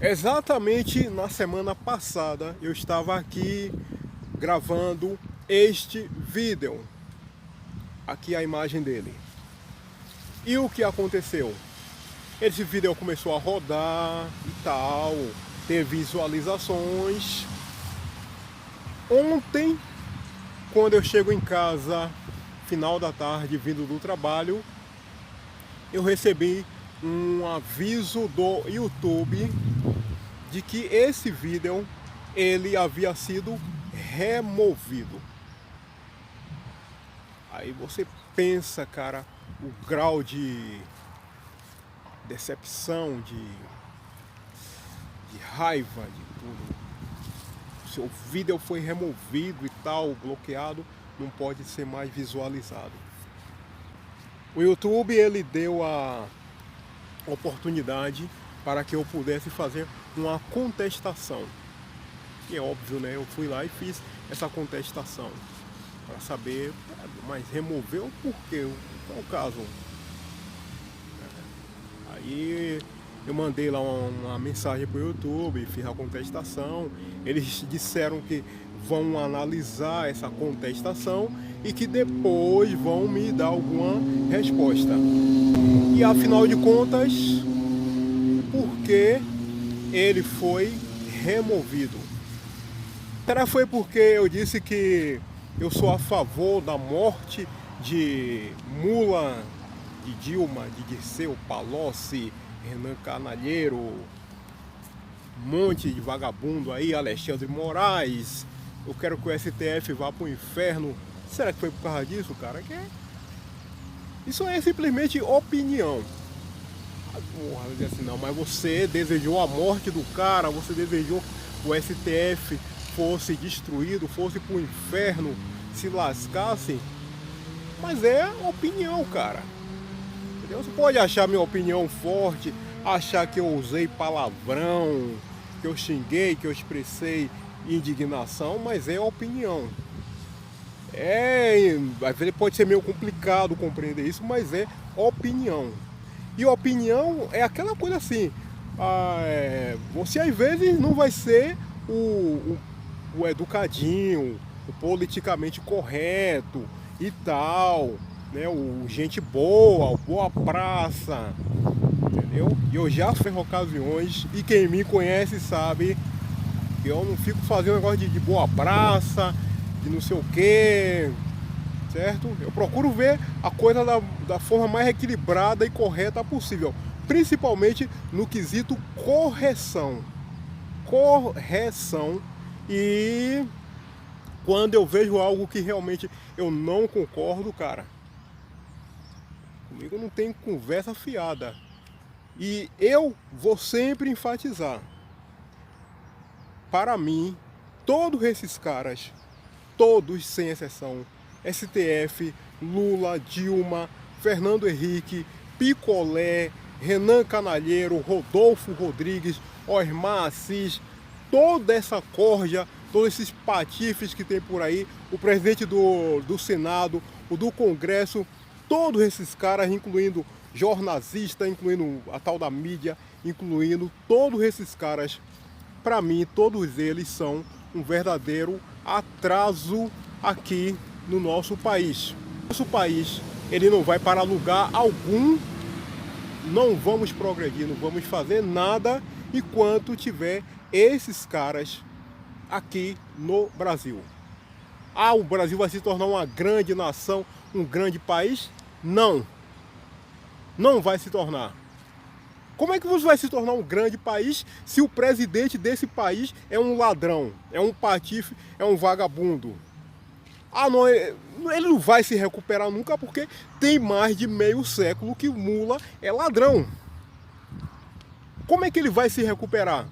Exatamente na semana passada eu estava aqui gravando este vídeo. Aqui a imagem dele. E o que aconteceu? Esse vídeo começou a rodar e tal, ter visualizações. Ontem, quando eu chego em casa, final da tarde, vindo do trabalho, eu recebi um aviso do YouTube de que esse vídeo ele havia sido removido. Aí você pensa, cara, o grau de decepção, de raiva, de tudo. O seu vídeo foi removido e tal, bloqueado, não pode ser mais visualizado. O YouTube ele deu a oportunidade para que eu pudesse fazer uma contestação. E é óbvio, né? Eu fui lá e fiz essa contestação para saber, mas removeu por quê? Qual é o caso? Aí eu mandei lá uma mensagem para o YouTube, fiz a contestação. Eles disseram que vão analisar essa contestação e que depois vão me dar alguma resposta. E afinal de contas, por que ele foi removido? Será que foi porque eu disse que eu sou a favor da morte de Lula, de Dilma, de Dirceu, Palocci, Renan Canalheiro, um monte de vagabundo aí, Alexandre Moraes? Eu quero que o STF vá pro inferno. Será que foi por causa disso, cara? Isso é simplesmente opinião. Porra, eu disse assim, não, mas você desejou a morte do cara, você desejou que o STF fosse destruído, fosse pro inferno, se lascasse. Mas é opinião, cara. Entendeu? Você pode achar minha opinião forte, achar que eu usei palavrão, que eu xinguei, que eu expressei indignação, mas é opinião. Às vezes pode ser meio complicado compreender isso, mas é opinião. E opinião é aquela coisa assim, você às vezes não vai ser o educadinho, o politicamente correto e tal, né? O gente boa, o boa praça, entendeu? E eu já fiz ocasiões, e quem me conhece sabe que eu não fico fazendo negócio de boa praça, de não sei o que, certo? Eu procuro ver a coisa da forma mais equilibrada e correta possível, principalmente no quesito correção. Correção. E quando eu vejo algo que realmente eu não concordo, cara, comigo não tem conversa fiada. E eu vou sempre enfatizar, para mim, todos esses caras, todos sem exceção, STF, Lula, Dilma, Fernando Henrique, Picolé, Renan Canalheiro, Rodolfo Rodrigues, Osmar Assis, toda essa corja, todos esses patifes que tem por aí, o presidente do Senado, o do Congresso, todos esses caras, incluindo jornalista, incluindo a tal da mídia, incluindo todos esses caras, para mim, todos eles são um verdadeiro atraso aqui no nosso país. Nosso país, ele não vai para lugar algum, não vamos progredir, não vamos fazer nada enquanto tiver esses caras aqui no Brasil. O Brasil vai se tornar uma grande nação, um grande país? Não. Não vai se tornar. Como é que você vai se tornar um grande país se o presidente desse país é um ladrão, é um patife, é um vagabundo? Não, ele não vai se recuperar nunca porque tem mais de meio século que o Lula é ladrão. Como é que ele vai se recuperar?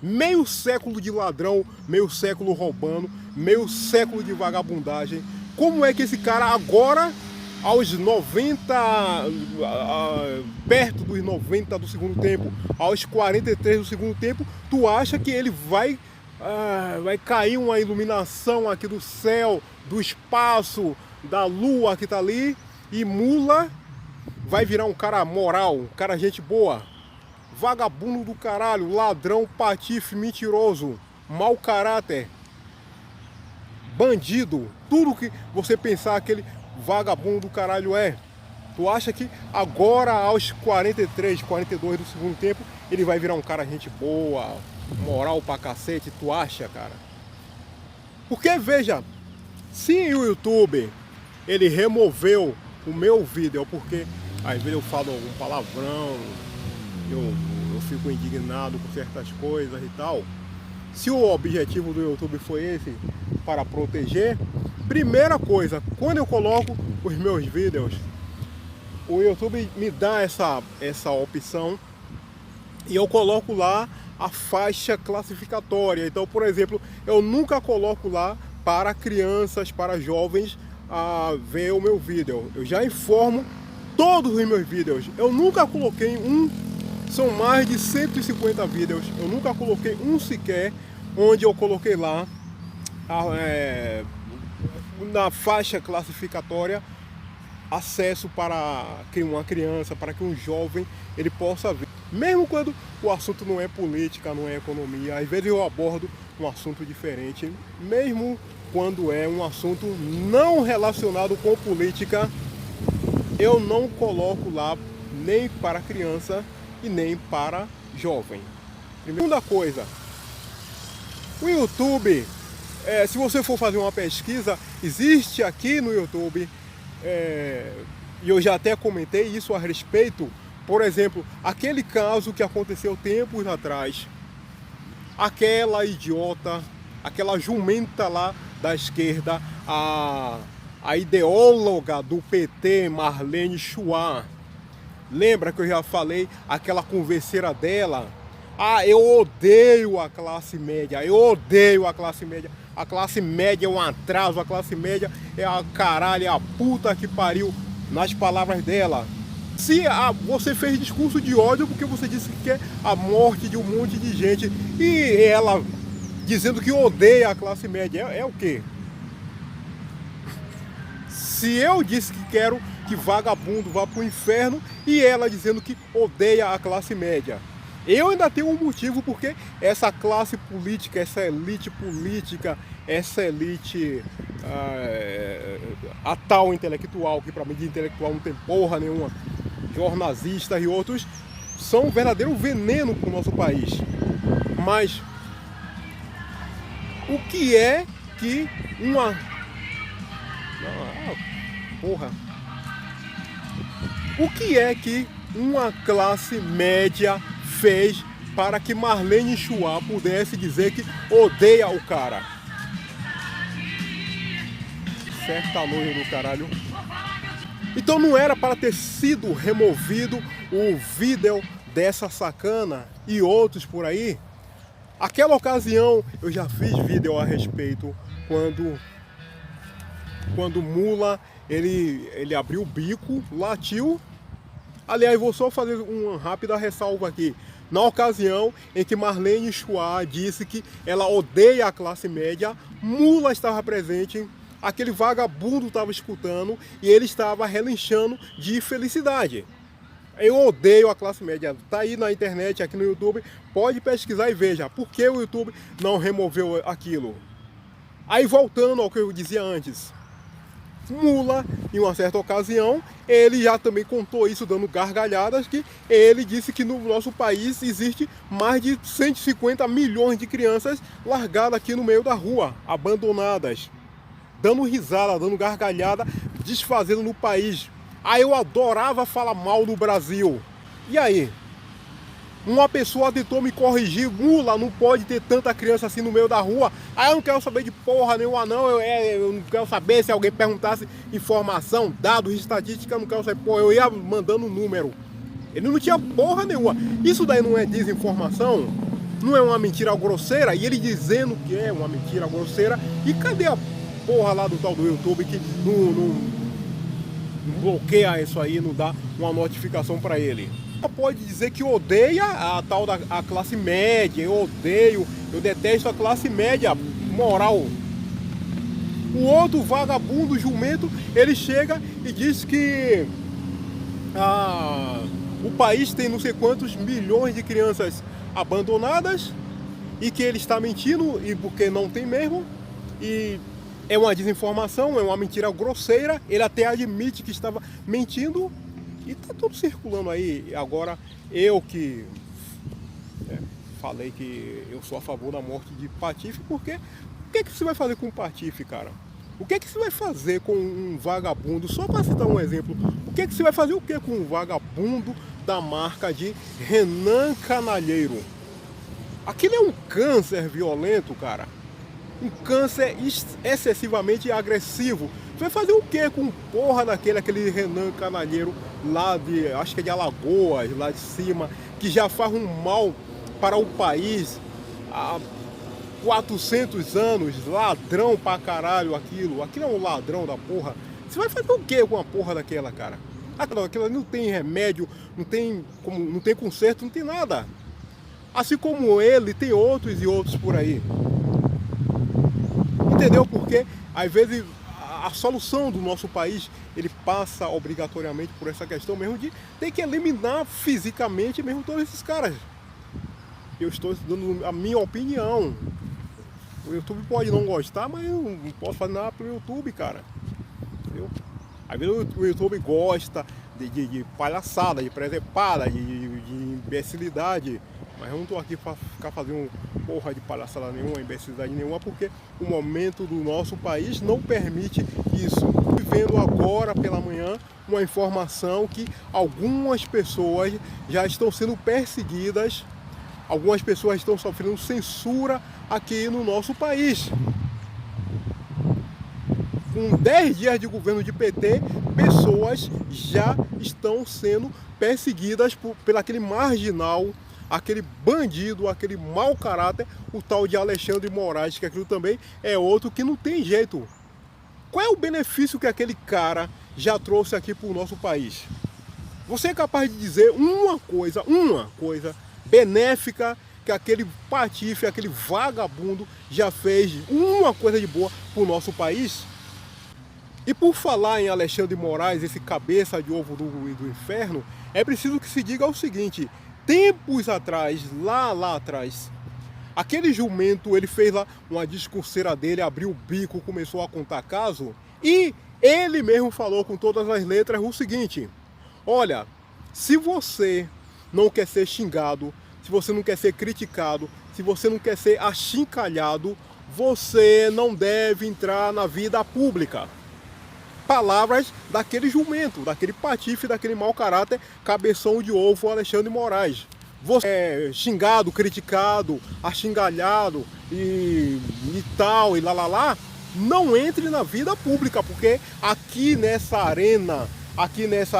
Meio século de ladrão, meio século roubando, meio século de vagabundagem. Como é que esse cara agora, aos 90, perto dos 90 do segundo tempo, aos 43 do segundo tempo, tu acha que ele vai cair uma iluminação aqui do céu, do espaço, da lua que tá ali, e Lula vai virar um cara moral, um cara gente boa? vagabundo do caralho, ladrão, patife, mentiroso, mau caráter, bandido, tudo que você pensar aquele vagabundo do caralho é. Tu acha que agora, aos 43, 42 do segundo tempo, ele vai virar um cara gente boa, moral pra cacete? Tu acha, cara? Porque, veja, se o YouTube, ele removeu o meu vídeo, porque às vezes eu falo algum palavrão, eu fico indignado com certas coisas e tal. Se o objetivo do YouTube foi esse, para proteger, primeira coisa, quando eu coloco os meus vídeos, o YouTube me dá essa opção e eu coloco lá a faixa classificatória. Então, por exemplo, eu nunca coloco lá para crianças, para jovens a ver o meu vídeo. Eu já informo todos os meus vídeos. Eu nunca coloquei são mais de 150 vídeos. Eu nunca coloquei um sequer onde eu coloquei lá na faixa classificatória acesso para que uma criança, para que um jovem ele possa ver. Mesmo quando o assunto não é política, não é economia, às vezes eu abordo um assunto diferente, mesmo quando é um assunto não relacionado com política, eu não coloco lá nem para criança e nem para jovem. Segunda coisa, o YouTube, se você for fazer uma pesquisa, existe aqui no YouTube, e eu já até comentei isso a respeito, por exemplo, aquele caso que aconteceu tempos atrás, aquela idiota, aquela jumenta lá da esquerda, a ideóloga do PT, Marlene Schiappa. Lembra que eu já falei aquela converseira dela? Eu odeio a classe média, eu odeio a classe média. A classe média é um atraso, a classe média é a caralho, é a puta que pariu, nas palavras dela. Se você fez discurso de ódio porque você disse que quer a morte de um monte de gente, e ela dizendo que odeia a classe média, é o quê? Se eu disse que quero que vagabundo vá pro inferno e ela dizendo que odeia a classe média, eu ainda tenho um motivo porque essa classe política, essa elite política, essa elite, a tal intelectual, que para mim de intelectual não tem porra nenhuma, jornalistas e outros, são um verdadeiro veneno para o nosso país. Mas o que é que uma... porra. O que é que uma classe média fez para que Marlene Schiappa pudesse dizer que odeia o cara? Sertanojo do caralho. Então não era para ter sido removido o vídeo dessa sacana e outros por aí? Aquela ocasião eu já fiz vídeo a respeito quando Mula ele abriu o bico, latiu. Aliás, vou só fazer uma rápida ressalva aqui. Na ocasião em que Marlene Schiappa disse que ela odeia a classe média, Mula estava presente, aquele vagabundo estava escutando e ele estava relinchando de felicidade. Eu odeio a classe média. Tá aí na internet, aqui no YouTube, pode pesquisar e veja por que o YouTube não removeu aquilo. Aí voltando ao que eu dizia antes, Mula, em uma certa ocasião, ele já também contou isso dando gargalhadas, que ele disse que no nosso país existe mais de 150 milhões de crianças largadas aqui no meio da rua, abandonadas, dando risada, dando gargalhada, desfazendo no país. Aí eu adorava falar mal do Brasil. E aí? Uma pessoa tentou me corrigir, Mula, não pode ter tanta criança assim no meio da rua. Aí eu não quero saber de porra nenhuma não, eu não quero saber se alguém perguntasse informação, dados, estatística, eu não quero saber, porra, eu ia mandando um número. Ele não tinha porra nenhuma. Isso daí não é desinformação? Não é uma mentira grosseira? E ele dizendo que é uma mentira grosseira. E cadê a porra lá do tal do YouTube que não bloqueia isso aí, não dá uma notificação para ele? Pode dizer que odeia a tal da classe média, eu detesto a classe média moral. O outro vagabundo jumento, ele chega e diz que o país tem não sei quantos milhões de crianças abandonadas e que ele está mentindo, e porque não tem mesmo, e é uma desinformação, é uma mentira grosseira, ele até admite que estava mentindo e está tudo circulando aí. Agora, eu que falei que eu sou a favor da morte de Patife, porque o que você vai fazer com o Patife, cara? O que você vai fazer com um vagabundo? Só para citar um exemplo, o que você vai fazer o que com um vagabundo da marca de Renan Canalheiro? Aquilo é um câncer violento, cara. Um câncer excessivamente agressivo. Você vai fazer o que com porra aquele Renan Canalheiro lá de, acho que é de Alagoas, lá de cima, que já faz um mal para o país há 400 anos, ladrão pra caralho aquilo é um ladrão da porra. Você vai fazer o que com a porra daquela, cara? Aquilo não tem remédio, não tem conserto, não tem nada. Assim como ele, tem outros e outros por aí. Entendeu? Porque às vezes a solução do nosso país, ele passa obrigatoriamente por essa questão mesmo de ter que eliminar fisicamente mesmo todos esses caras. Eu estou dando a minha opinião. O YouTube pode não gostar, mas eu não posso fazer nada pro YouTube, cara. Entendeu? Às vezes o YouTube gosta de palhaçada, de presepada, de imbecilidade. Mas eu não estou aqui para ficar fazendo porra de palhaçada nenhuma, imbecilidade nenhuma, porque o momento do nosso país não permite isso. Vivendo agora pela manhã uma informação que algumas pessoas já estão sendo perseguidas, algumas pessoas estão sofrendo censura aqui no nosso país. Com 10 dias de governo de PT, pessoas já estão sendo perseguidas por aquele marginal, aquele bandido, aquele mau caráter, o tal de Alexandre de Moraes, que aquilo também é outro que não tem jeito. Qual é o benefício que aquele cara já trouxe aqui para o nosso país? Você é capaz de dizer uma coisa benéfica que aquele Patife, aquele vagabundo já fez uma coisa de boa para o nosso país? E por falar em Alexandre de Moraes, esse cabeça de ovo do inferno, é preciso que se diga o seguinte: tempos atrás, lá atrás, aquele jumento, ele fez lá uma discurseira dele, abriu o bico, começou a contar caso, e ele mesmo falou com todas as letras o seguinte: olha, se você não quer ser xingado, se você não quer ser criticado, se você não quer ser achincalhado, você não deve entrar na vida pública. Palavras daquele jumento, daquele Patife, daquele mau caráter, cabeção de ovo Alexandre de Moraes. Você é xingado, criticado, achingalhado e tal, e lá, não entre na vida pública, porque aqui nessa arena, aqui nesse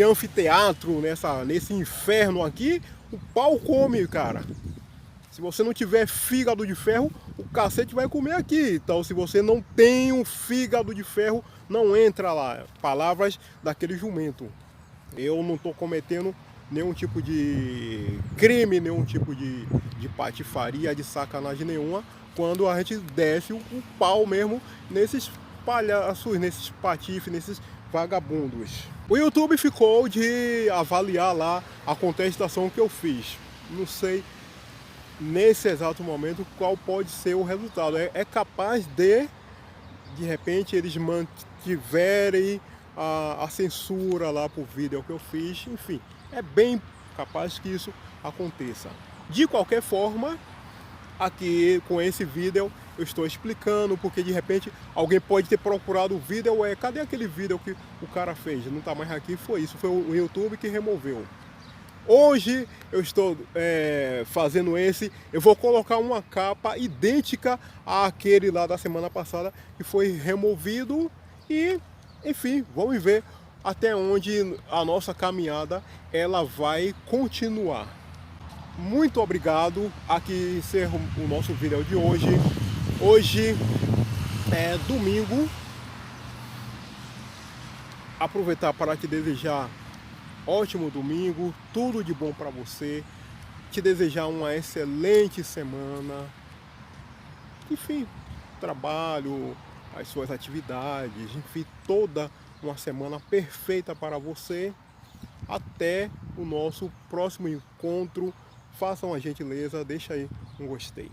anfiteatro, nesse inferno aqui, o pau come, cara. Se você não tiver fígado de ferro, o cacete vai comer aqui. Então, se você não tem um fígado de ferro, não entra lá. Palavras daquele jumento. Eu não estou cometendo nenhum tipo de crime, nenhum tipo de patifaria, de sacanagem nenhuma, quando a gente desce o pau mesmo nesses palhaços, nesses patifes, nesses vagabundos. O YouTube ficou de avaliar lá a contestação que eu fiz. Não sei nesse exato momento qual pode ser o resultado. É capaz de repente eles mantiverem a censura lá pro vídeo que eu fiz. Enfim, é bem capaz que isso aconteça. De qualquer forma, aqui com esse vídeo eu estou explicando, porque de repente alguém pode ter procurado o vídeo, cadê aquele vídeo que o cara fez? Não está mais aqui, foi isso, foi o YouTube que removeu. Hoje eu estou fazendo eu vou colocar uma capa idêntica àquele lá da semana passada que foi removido e, enfim, vamos ver até onde a nossa caminhada ela vai continuar. Muito obrigado, aqui encerro o nosso vídeo de hoje. Hoje é domingo. Aproveitar para te desejar ótimo domingo, tudo de bom para você, te desejar uma excelente semana, enfim, trabalho, as suas atividades, enfim, toda uma semana perfeita para você. Até o nosso próximo encontro. Façam a gentileza, deixa aí um gostei.